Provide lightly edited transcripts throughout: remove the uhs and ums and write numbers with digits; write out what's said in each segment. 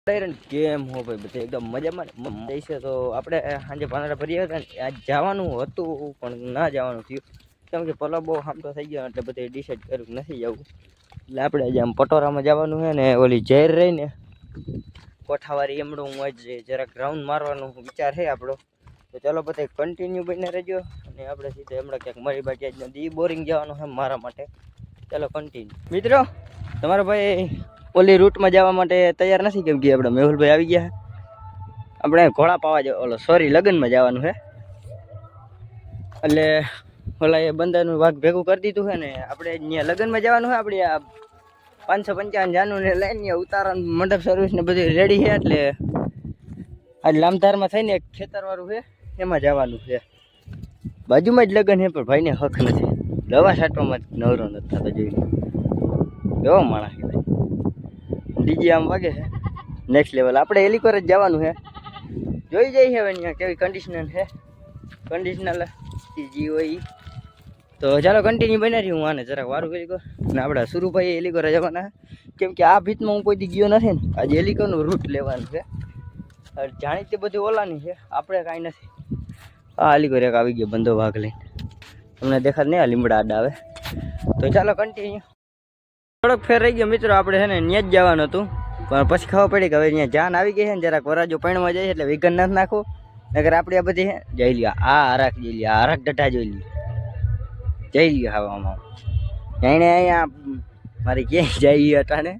કેમ હો ભાઈ બધે એકદમ મજામાં છે. તો આપણે સાંજે પાંદડા ભર્યા હતા ને આજ જવાનું હતું પણ ના જવાનું થયું કેમ કે પલો બહુ હામતો થઈ ગયો એટલે બધે ડિસાઈડ કર્યું નથી જવું. એટલે આપણે આજે આમ પટોરામાં જવાનું છે ને ઓલી ઝેર રહી ને કોઠાવાળી એમડું હું આજે જરાક રાઉન્ડ મારવાનો વિચાર છે આપણો. તો ચાલો બધા કન્ટિન્યુ બને રહેજો અને આપણે સીધા હમણાં ક્યાંક મારી બાકી આજ નથી બોરિંગ જવાનું છે મારા માટે. ચાલો કન્ટિન્યુ મિત્રો. તમારો ભાઈ ઓલી રૂટમાં જવા માટે તૈયાર નથી કેમ કે આપણે મેહુલભાઈ આવી ગયા. આપણે ઘોડા પાવા જવા ઓલો સોરી લગ્નમાં જવાનું છે એટલે ઓલા એ બંદાનું વાઘ ભેગું કરી દીધું છે ને આપણે અહીંયા લગ્નમાં જવાનું છે. આપણે આ 555 જાનું ને લઈને ઉતારણ મંડપ સર્વિસ ને બધી રેડી છે. એટલે આજ લામધારમાં થઈને એક ખેતરવાળું છે એમાં જવાનું છે. બાજુમાં જ લગ્ન છે પણ ભાઈને હક નથી દવા છાંટવામાં નવરો નથી થતો જોઈને કેવો માણસ છે ભાઈ. ડીજે આમ વાગે છે નેક્સ્ટ લેવલ. આપણે હેલિકોર જ જવાનું છે જોઈ જઈએ હવે અહીંયા કેવી કન્ડિશનર છે કન્ડિશનર જે હોય. તો ચાલો કન્ટિન્યુ બની રહ્યું. હું આને જરાક વારું હેલિકોર અને આપણા સુરુભાઈ હેલિકોર જવાના કેમ કે આ ભીતમાં હું કોઈથી ગયો નથી ને આજે હેલિકોરનું રૂટ લેવાનું છે. જાણીતી બધી ઓલાની છે આપણે કાંઈ નથી. આ હેલિકોર એક આવી ગયો બંધો ભાગ લઈને તમને દેખાડ નહીં આ લીમડા આડા આવે. તો ચાલો કન્ટિન્યુ. થોડોક ફેર રહી ગયો મિત્રો. આપણે છે ને ત્યાં જ જવાનું હતું પણ પછી ખબર પડી કે હવે અહીંયા જાન આવી ગઈ છે ને જરાક વરાજો પૈણમાં જાય એટલે વિઘન નથી નાખવું નગર આપણે આ બધી જઈ લ્યો. આ હરાક જઈ લ્યો આ હરાક ડઢા જોઈ લ્યો જઈ લ્યો હવામાં એને અહીંયા મારી ક્યાંય જઈ અટાને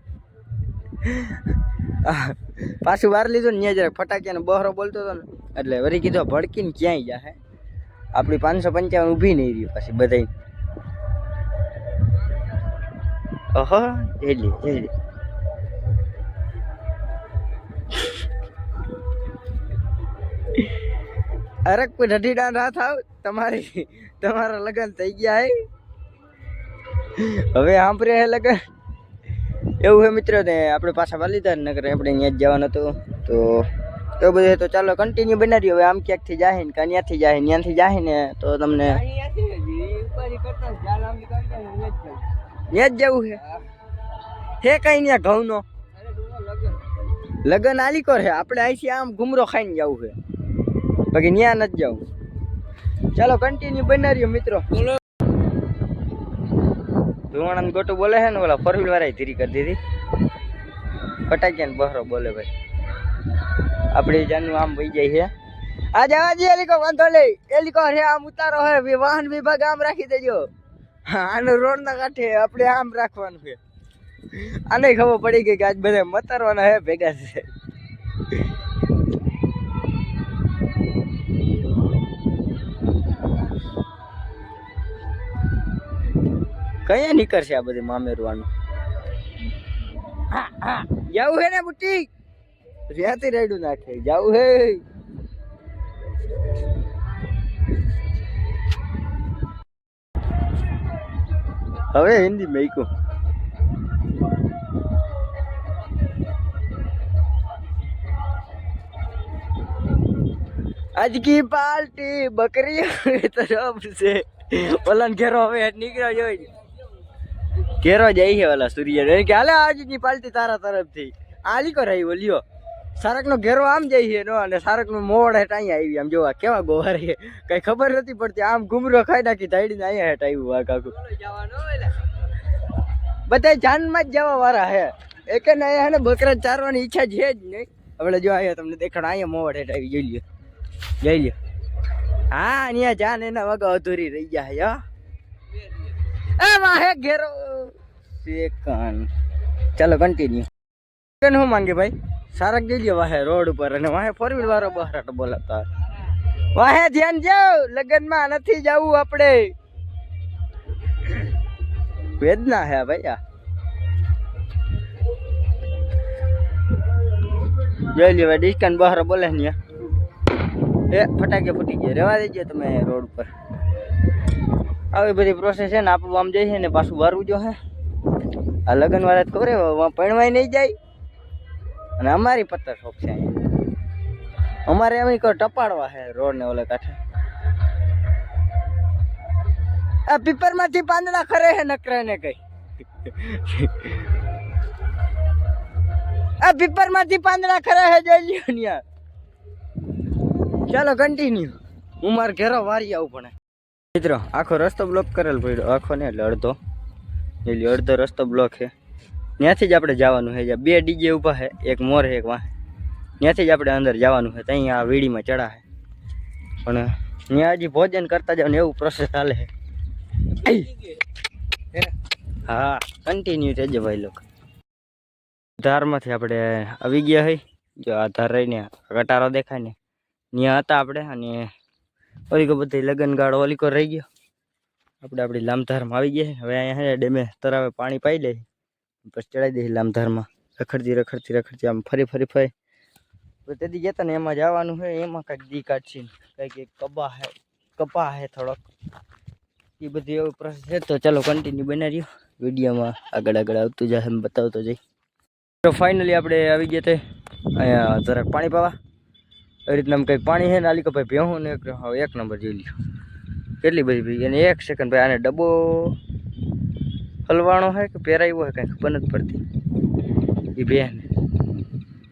પાછું વાર લીધું ને ત્યાં જરાક ફટાકીયાનો બહરો બોલતો હતો ને એટલે વળી કીધું ભડકીને ક્યાંય જાય આપણી 555 ઊભી નહીં રહી પાછી બધાય. ઓહો જઈ લે જઈ લે. અરે કોઈ ઢઢીડા ના થાવ તમારા લગ્ન થઈ ગયા હે હવે સાંભળે હે લગ્ન એવું હે મિત્રો. ને આપણે પાછા વાલી લીધા ને નકર આપણે અહીંયા જ જવાનું હતું તો એવું બધું. તો ચાલો કન્ટિન્યુ બનાવી. હવે આમ ક્યાંકથી જાય ને ક્યાંથી જાય ત્યાંથી જાય ને તો તમને ત્યાં જ જવું છે કઈ ત્યાં ઘઉંનો લગ્ન આલી કરે આપણે અહીંથી આમ ઘુમરો ખાઈને જવું છે બાકી ત્યાં નથી જવું. ચાલો કન્ટિન્યુ બના રહ્યો મિત્રો. ધુવાણા ગોટું બોલે છે ને ઓલા 4 વ્હીલ વાળા ધીરી કરી દીધી ફટાક્યા ને બહરો બોલે ભાઈ. આપણે જાનું આમ વહી જાય છે આ જવા દે એલિકો વાંધો લે એલિકો હે આમ ઉતારો હે વાહન વિભાગ આમ રાખી દેજો. આનો રોડ ના કાંઠે આપણે આમ રાખવાનું છે. આને ખબર પડી ગઈ કે આજ બધા મતારવાના હે ભેગા છે. કયા નીકળશે આ બધી મામેરવાનું જવું હે ને બુટ્ટી ત્યાંથી રાયડું નાખે જવું હે. હવે હિન્દી મેકું આજ કી પાર્ટી બકરી તરફ છે. ઓલા ઘેરો હવે નીકળ્યો જોઈ ઘેરો જાય છે ઓલા સૂર્ય કે હાલે આજની પાર્ટી તારા તરફથી આલી કર આવી ઓલ્યો સારક નો ઘેરો આમ જાય છે નો અને સારક નું મોડ હેઠ અહીંયા આવી આમ જોવા કેવા ગોવાર છે કઈ ખબર નથી પડતી. આમ ઘુમરો ખાઈ નાખી ધાડીને અહીંયા હેઠ આવ્યું વાઘ આખું. બધા જાનમાં જ જવા વાળા હે એક ને અહીંયા હે ને બકરા ચારવાની ઈચ્છા છે જ નહીં. હવે જો અહીંયા તમને દેખાડ અહીંયા મોડ હેઠ આવી જોઈ લ્યો જઈ લ્યો. હા અહીંયા જાન એના વગર અધૂરી રહી જાય એમાં હે ઘેરો સેકન. ચાલો કન્ટિન્યુ. શું માંગે ભાઈ સારક જઈ લ્યો વાહે રોડ ઉપર અને વાહે 4 વ્હીલ વાળો બહરાટ બોલાતા વાહે ધ્યાન જાવ લગ્નમાં નથી જવું આપણે વેદના હે ભાઈ. આ જોઈ લ્યો ડિસ્કાઉન્ટ બહાર બોલે ને એ ફટાકે ફૂટી ગયા રહેવા દેજો તમે રોડ ઉપર. આવી બધી પ્રોસેસ છે ને આપણું આમ જઈએ ને પાછું વારવું જો હે આ લગ્ન વાળા ખબર પણવાય નહીં જાય અને અમારી પત્તર શોખ છે અહીંયા અમારે એમ ટપાડવા છે રોડ ને ઓલે કાંઠે. આ પીપર માંથી પાંદડા ખરે છે નકરા ને કઈ આ પીપર માંથી પાંદડા ખરા હે જોઈ લ્યો ને યાર. ચાલો કન્ટિન્યુ. હું માર ઘેરો વારી આવું પણ મિત્રો આખો રસ્તો બ્લોક કરેલ પડ્યો. આખો ને એટલે અડધો. એટલે અડધો રસ્તો બ્લોક છે. ત્યાંથી જ આપણે જવાનું છે. બે ડીજે ઊભા છે, એક મોર છે, એક વાહ. ત્યાંથી જ આપણે અંદર જવાનું છે. ત્યાં આ વીડીમાં ચડા છે. પણ ત્યાં હજી ભોજન કરતા જાવ ને એવું પ્રોસેસ ચાલે છે. હા કન્ટિન્યુ રહેજો ભાઈ લોકો. ધારમાંથી આપણે આવી ગયા હોય. જો આ ધાર રહીને કટારો દેખાય ને ત્યાં હતા આપણે. અને ઓલીકો બધી લગન ગાળો ઓલીકો રહી ગયો. આપણે આપણી લામધારમાં આવી ગયા. હવે અહીંયા ડેમે તરાવે પાણી પાઈ લે પછી ચડાવી દઈએ લામધારમાં. રખડતી આમ ફરી તેથી જતા ને એમાં જવાનું છે. એમાં કંઈક દી કાઢશે કંઈક કપા હે થોડોક એ બધી એવું પ્રોસેસ છે. તો ચાલો કન્ટિન્યુ બના રહ્યો વિડીયોમાં. આગળ આવતું જાય એમ બતાવતો જઈ. તો ફાઇનલી આપણે આવી ગયા તે અહીંયા જરાક પાણી પાવા. એ રીતના કંઈક પાણી છે ને આલી ભાઈ ભેહું ને એક નંબર જોઈ લ્યો કેટલી બધી ભી. અને 1 સેકન્ડ ભાઈ આને ડબ્બો હલવાણો છે કે પહેરાવ્યો છે કંઈ ખબર નથી પડતી. એ બેન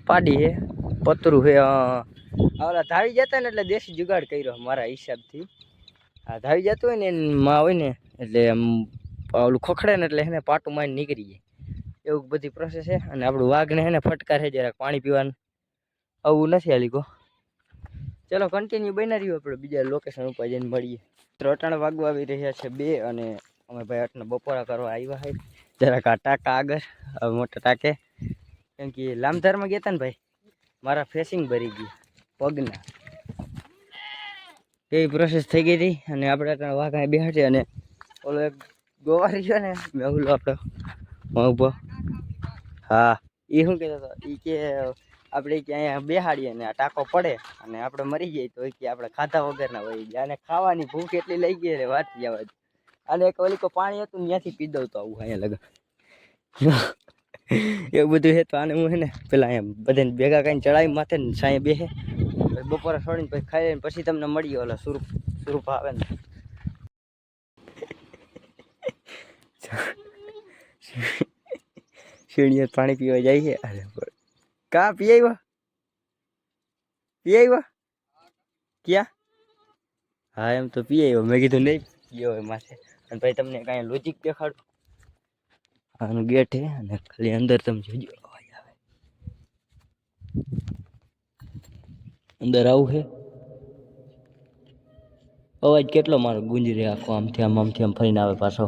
પાડી છે પતરું છે. ઓલા ધાવી જતા ને એટલે દેશી જુગાડ કર્યો મારા હિસાબથી. આ ધાવી જતું હોય ને માં હોય ને એટલે આમ ઓલું ખોખડે ને એટલે એને પાટું મારીને નીકળી જાય એવું બધી પ્રોસેસ છે. અને આપણું વાઘને એને ફટકાર છે જરાક પાણી પીવાનું આવું નથી આલીકો. ચલો કન્ટિન્યુ બના રહ્યું. આપણે બીજા લોકેશન ઉપર જઈને મળીએ. 3 વાગવા આવી રહ્યા છે 2 અને અમે ભાઈ 8 બપોરા કરવા આવ્યા છે. જરાક આ ટાંકા આગળ મોટા ટાંકે કેમ કે લામધારમાં ગયા હતા ને ભાઈ મારા ફેસિંગ ભરી ગઈ પગના એવી પ્રોસેસ થઈ ગઈ હતી. અને આપણે વાઘા બેહાડે અને ઓલો એક ગોવારી છે ને મેં ઓલો આપણો ઉભો. હા એ શું કહેતો હતો એ કે આપણે ક્યાંય બેહાડીએ ને આ ટાંકો પડે અને આપણે મરી જઈએ તો કે આપણે ખાધા વગરના હોય ગયા. અને ખાવાની ભૂખ એટલી લઈ ગઈ એટલે વાત જવા દે. અને એક ઓલીકો પાણી હતું ત્યાંથી પી દઉં તો આવું અહીંયા લગન એવું બધું છે. તો આને હું છે ને પેલા અહીંયા બધાને ભેગા કરીને ચડાવી માથે ને સાંયે બેસે બપોરે છોડીને પછી ખાઈ લઈને પછી તમને મળીએ. ઓલા સુરૂપ આવે ને શીણીએ પાણી પીવા જાય છે. અરે કા પી આવ્યા ક્યાં? હા એમ તો પી આવ્યો. મેં કીધું નહીં પીયો હોય માથે. અને ભાઈ તમને કાંઈ લોજિક દેખાડું. આનું ગેટ છે અને ખાલી અંદર તમે જોજો અવાજ આવે. અંદર આવું છે અવાજ કેટલો મારો ગુંજી રહે આખો આમથી આમ ફરીને આવે પાછો.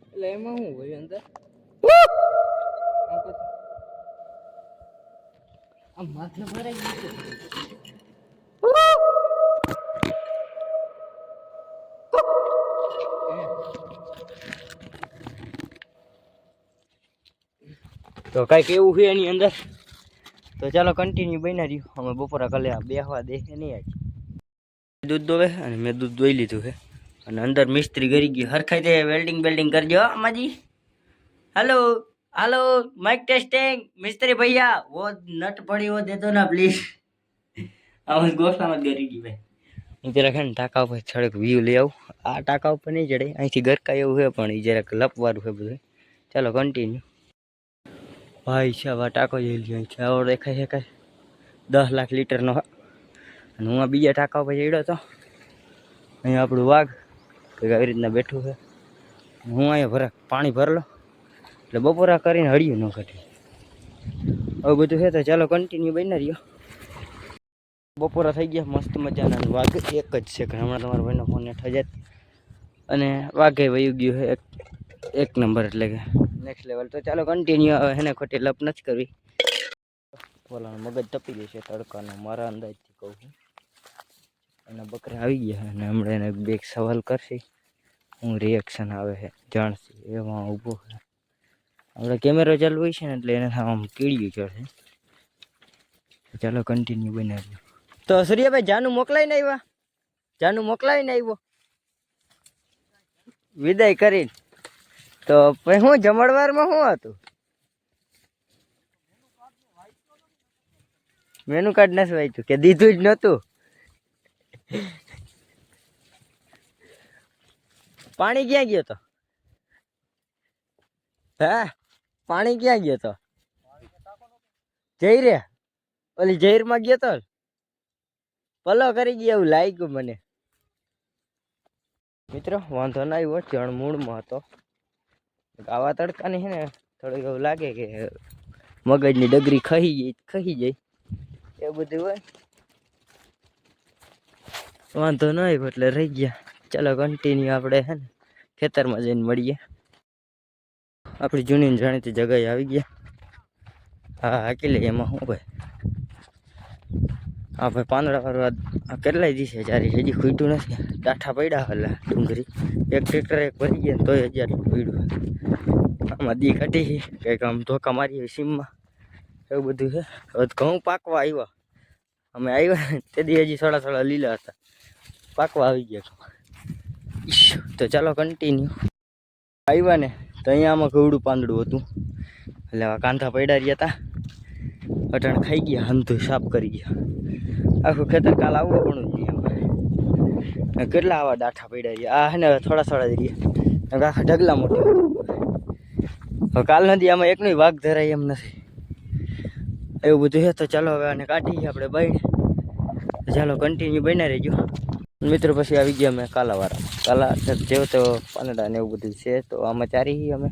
એટલે એમાં શું હોય અંદર આમ માથે ભરાઈ ગયું. તો કાંઈક એવું છે એની અંદર. તો ચાલો કન્ટિન્યુ બના રહ્યું. અમે બપોરા કલે બેહવા દે નહીં આજ દૂધ દોવે અને મેં દૂધ દોઈ લીધું છે. અને અંદર મિસ્ત્રી કરી ગયું હરખાઈ તે વેલ્ડિંગ કરજો અમાજી. हेलो माइक टेस्टिंग मिस्त्री भैया वो नट पड़ी वो दे दो ना प्लीज. आवाज गोस्ता मत करी की भाई. હું જરાક ને ટાંકા ઉપર થોડોક વ્યૂ લઈ આવું. આ ટાંકા ઉપર નહીં ચડે અહીંથી ગરકા એવું છે પણ એ જરાક લપવાળું છે બધું. ચાલો કન્ટિન્યુ. ભાઈ સાહેબ આ ટાંકો જોઈ લ્યો છે આવો દેખાય છે કાંઈ 10 લાખ લીટરનો. અને હું આ બીજા ટાંકા ઉપર ચડ્યો હતો. અહીંયા આપણું વાઘ આવી રીતના બેઠું છે. હું અહીંયા પાણી ભરલો એટલે બપોરા કરીને હળિયું ન કાઢ્યું આવું બધું છે. તો ચાલો કન્ટિન્યુ બની રહ્યો. બપોરા થઈ ગયા મસ્ત મજાના. વાઘ એક જ છે કે હમણાં તમારા ભાઈનો ફોન હેઠ જ અને વાઘે વયું ગયું છે એક નંબર એટલે કે નેક્સ્ટ લેવલ. તો ચાલો કન્ટિન્યુ. હવે એને ખોટી લપ નથી કરવી. બોલાનું મગજ તપી ગઈ છે તડકાનો મારા અંદાજથી કહું છું. અને બકરા આવી ગયા અને હમણાં એને બે સવાલ કરશે હું રિએક્શન આવે છે જાણશે એમાં ઊભો છે. આપણે કેમેરો ચાલુ હોય છે ને એટલે એને આમ કીડ્યું ચડશે. ચાલો કન્ટિન્યુ બનાવ્યું. તો સૂર્યભાઈ જાનું મોકલાઈને આવ્યો વિદાય કરીને. તો પછી હું જમણવારમાં શું હતું? મેનુ કાર્ડ નથી વાંચ્યું કે દીધું જ નહોતું? પાણી ક્યાં ગયો તો? હા પાણી ક્યાં ગયો તો? જઈ રે ઓલી જઈરમાં ગયો તો પલો કરી ગયા એવું લાગ્યું મને. મિત્રો વાંધો ના આવ્યો, ચણ મૂળમાં હતો. આવા તડકાની છે ને થોડુંક એવું લાગે કે મગજની ડગરી ખહી જાય એવું બધું હોય. વાંધો ન આવ્યો એટલે રહી ગયા. ચાલો કન્ટિન્યુ આપણે છે ને ખેતરમાં જઈને મળીએ. આપણી જૂની જાણીતી જગ્યાએ આવી ગયા. હા હાકી લઈએ એમાં શું ભાઈ. હા ભાઈ પાંદડા વાળું કેટલાય દિવસે જ્યારે હજી ખૂટ્યું નથી. ડાઠા પડ્યા હલા ડુંગળી એક ટ્રેક્ટર એક ભરી ગયા તો હજી પડ્યું. આમાં દી કાઢી કંઈક આમ ધોકા મારી સીમમાં એવું બધું છે. હવે ઘઉં પાકવા આવ્યા. અમે આવ્યા તે દી હજી થોડા લીલા હતા, પાકવા આવી ગયા. તો ચાલો કન્ટિન્યુ. આવ્યા ને તો અહીંયા આમાં કવડું પાંદડું હતું એટલે કાંધા પડ્યા રહ્યા હતા. અટાણ ખાઈ ગયા, હંધું સાફ કરી ગયા. આખું ખેતર કાલ આવવું પણ જોઈએ એમાં. કેટલા આવા ડાઠા પડ્યા રહ્યા. આ હે ને થોડા જ રહ્યા. આખા ઢગલા મોટા. હવે કાલ નથી આમાં એકનો વાઘ ધરાય એમ નથી. એવું બધું છે. તો ચાલો હવે આને કાઢીએ આપણે બાઈને. ચાલો કન્ટિન્યુ બન્યા રહેજો મિત્રો. પછી આવી ગયા અમે કાલાવાળામાં. કાલા જેવો તો પાંદડા ને એવું બધું છે. તો આમાં ચારી અમે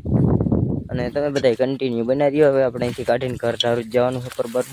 અને તમે બધા કન્ટિન્યુ બનાવી રહ્યો. હવે આપણે અહીંથી કાઢીને ઘર ધારું જવાનું છે બરાબર.